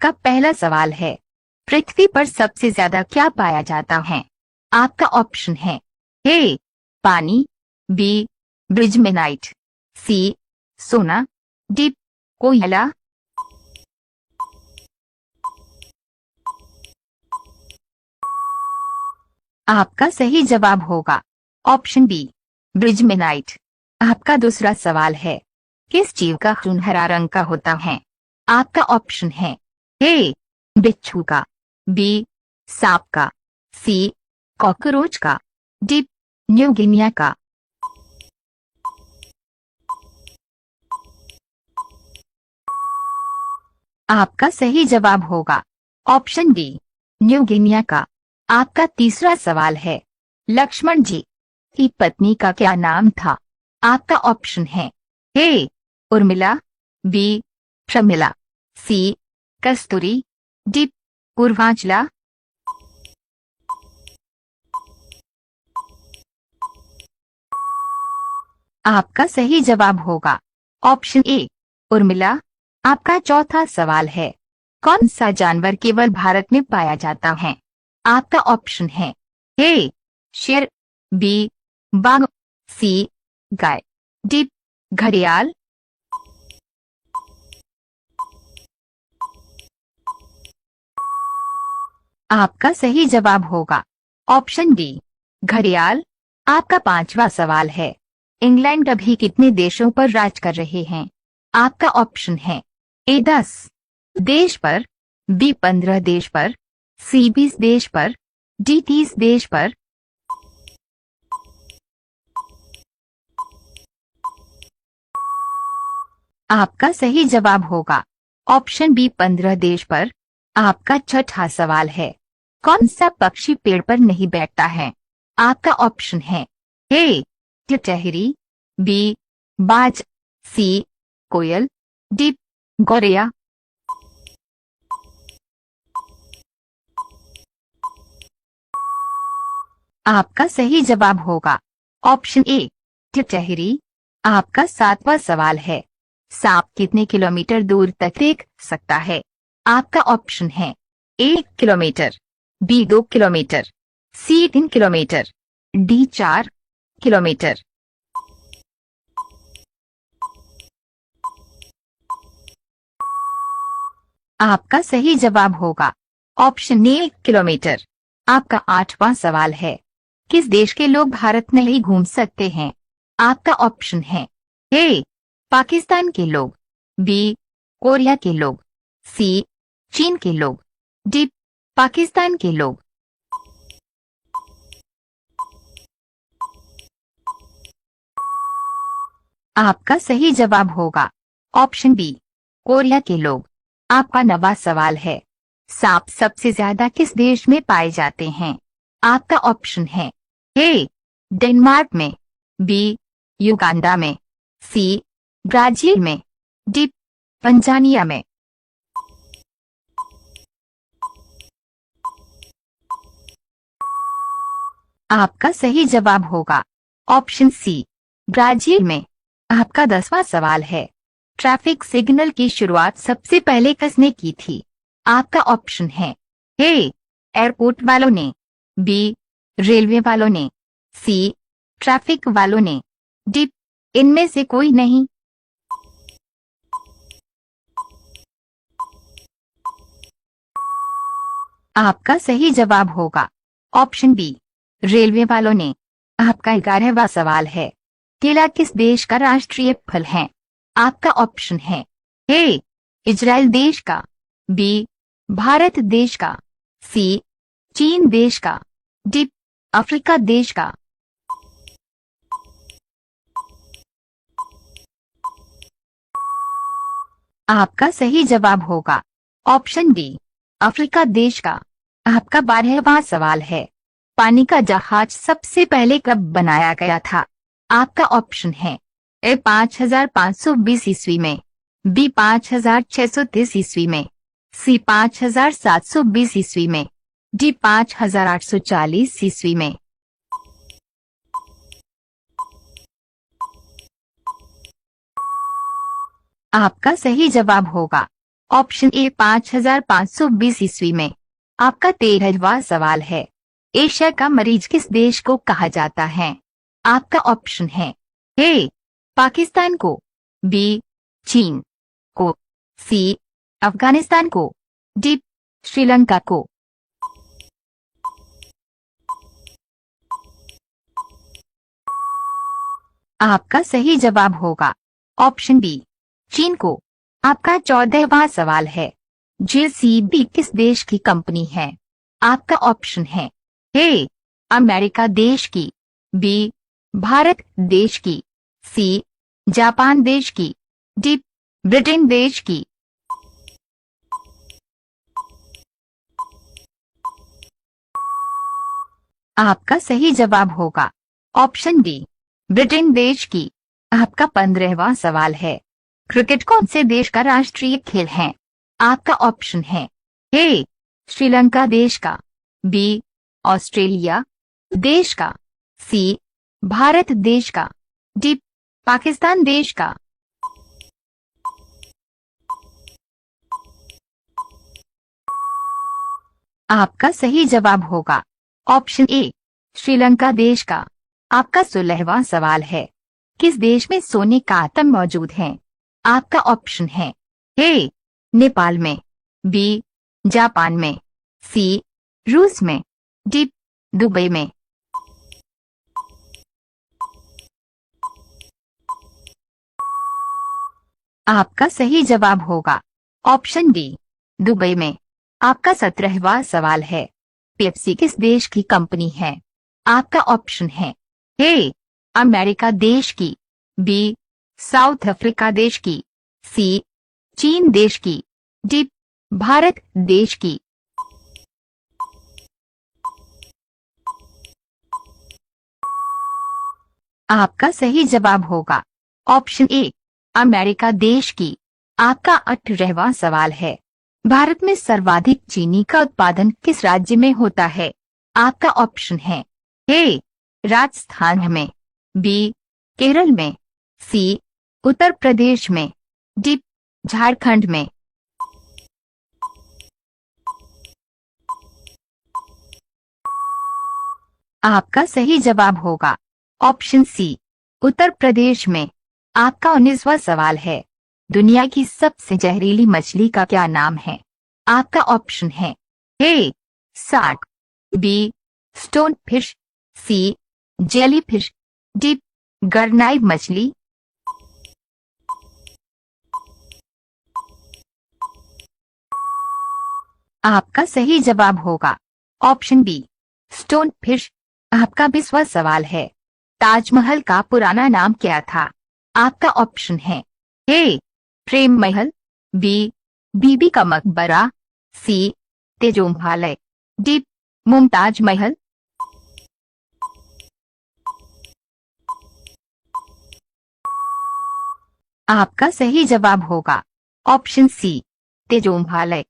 आपका पहला सवाल है, पृथ्वी पर सबसे ज्यादा क्या पाया जाता है? आपका ऑप्शन है ए पानी, बी ब्रिजमेनाइट, सी सोना, डी कोयला। आपका सही जवाब होगा ऑप्शन बी ब्रिजमेनाइट। आपका दूसरा सवाल है, किस जीव का खून हरा रंग का होता है? आपका ऑप्शन है ए बिच्छू का, बी सांप का, सी कॉकरोच का, डी न्यू गिनिया का। आपका सही जवाब होगा ऑप्शन डी न्यू गिनिया का। आपका तीसरा सवाल है, लक्ष्मण जी की पत्नी का क्या नाम था? आपका ऑप्शन है ए उर्मिला, बी प्रमिला, सी कस्तूरी, डी पूर्वांचला। आपका सही जवाब होगा ऑप्शन ए उर्मिला। आपका चौथा सवाल है, कौन सा जानवर केवल भारत में पाया जाता है? आपका ऑप्शन है ए शेर, बी बाघ, सी गाय, डी घड़ियाल। आपका सही जवाब होगा ऑप्शन डी घड़ियाल। आपका पांचवा सवाल है, इंग्लैंड अभी कितने देशों पर राज कर रहे हैं? आपका ऑप्शन है ए 10 देश पर, बी 15 देश पर, सी 20 देश पर, डी 30 देश पर। आपका सही जवाब होगा ऑप्शन बी 15 देश पर। आपका छठा सवाल है, कौन सा पक्षी पेड़ पर नहीं बैठता है? आपका ऑप्शन है ए टिटहरी, बी बाज, सी कोयल, डी गौरैया। आपका सही जवाब होगा ऑप्शन ए टिटहरी। आपका सातवां सवाल है, सांप कितने किलोमीटर दूर तक देख सकता है? आपका ऑप्शन है ए किलोमीटर, बी 2 किलोमीटर, सी 3 किलोमीटर, डी 4 किलोमीटर। आपका सही जवाब होगा ऑप्शन ए किलोमीटर। आपका आठवां सवाल है, किस देश के लोग भारत में ही घूम सकते हैं? आपका ऑप्शन है ए पाकिस्तान के लोग, बी कोरिया के लोग, सी चीन के लोग, डी पाकिस्तान के लोग। आपका सही जवाब होगा ऑप्शन बी कोरिया के लोग। आपका नवा सवाल है, सांप सबसे ज्यादा किस देश में पाए जाते हैं? आपका ऑप्शन है ए डेनमार्क में, बी युगांडा में, सी ब्राजील में, डी तंजानिया में। आपका सही जवाब होगा ऑप्शन सी ब्राजील में। आपका 10वां सवाल है, ट्रैफिक सिग्नल की शुरुआत सबसे पहले किसने की थी? आपका ऑप्शन है ए एयरपोर्ट वालों ने, बी रेलवे वालों ने, सी ट्रैफिक वालों ने, डी इनमें से कोई नहीं। आपका सही जवाब होगा ऑप्शन बी रेलवे वालों ने। आपका 11वां सवाल है, केला किस देश का राष्ट्रीय फल है? आपका ऑप्शन है ए इजराइल देश का, बी भारत देश का, सी चीन देश का, डी अफ्रीका देश का। आपका सही जवाब होगा ऑप्शन डी अफ्रीका देश का। आपका 12वां सवाल है, पानी का जहाज सबसे पहले कब बनाया गया था? आपका ऑप्शन है ए 5520 ईस्वी में, बी 5630 ईस्वी में, सी 5720 ईस्वी में, डी 5840 ईस्वी में। आपका सही जवाब होगा ऑप्शन ए 5520 ईस्वी में। आपका 13वां सवाल है, एशिया का मरीज किस देश को कहा जाता है? आपका ऑप्शन है ए पाकिस्तान को, बी चीन को, सी अफगानिस्तान को, डी श्रीलंका को। आपका सही जवाब होगा ऑप्शन बी चीन को। आपका 14वां सवाल है, जेसीबी किस देश की कंपनी है? आपका ऑप्शन है ए अमेरिका देश की, बी भारत देश की, सी जापान देश की, डी ब्रिटेन देश की। आपका सही जवाब होगा ऑप्शन डी ब्रिटेन देश की। आपका 15वां सवाल है, क्रिकेट कौन से देश का राष्ट्रीय खेल है? आपका ऑप्शन है ए श्रीलंका देश का, बी ऑस्ट्रेलिया देश का, सी भारत देश का, डी पाकिस्तान देश का। आपका सही जवाब होगा ऑप्शन ए श्रीलंका देश का। आपका 16वां सवाल है, किस देश में सोने का आतम मौजूद है? आपका ऑप्शन है ए नेपाल में, बी जापान में, सी रूस में, डी दुबई में। आपका सही जवाब होगा ऑप्शन डी दुबई में। आपका 17वां सवाल है, पेप्सी किस देश की कंपनी है? आपका ऑप्शन है ए अमेरिका देश की, बी साउथ अफ्रीका देश की, सी चीन देश की, डी भारत देश की। आपका सही जवाब होगा ऑप्शन ए अमेरिका देश की। आपका 18वां सवाल है, भारत में सर्वाधिक चीनी का उत्पादन किस राज्य में होता है? आपका ऑप्शन है ए राजस्थान में, बी केरल में, सी उत्तर प्रदेश में, डी झारखंड में। आपका सही जवाब होगा ऑप्शन सी उत्तर प्रदेश में। आपका 19वां सवाल है, दुनिया की सबसे जहरीली मछली का क्या नाम है? आपका ऑप्शन है ए सार्क, बी स्टोन फिश, सी जेली फिश, डी गरनाई मछली। आपका सही जवाब होगा ऑप्शन बी स्टोन फिश। आपका 20वां सवाल है, ताजमहल का पुराना नाम क्या था? आपका ऑप्शन है ए प्रेम महल, बी बीबी का मकबरा, सी तेजोमहल, डी मुमताज महल। आपका सही जवाब होगा ऑप्शन सी तेजोमहल।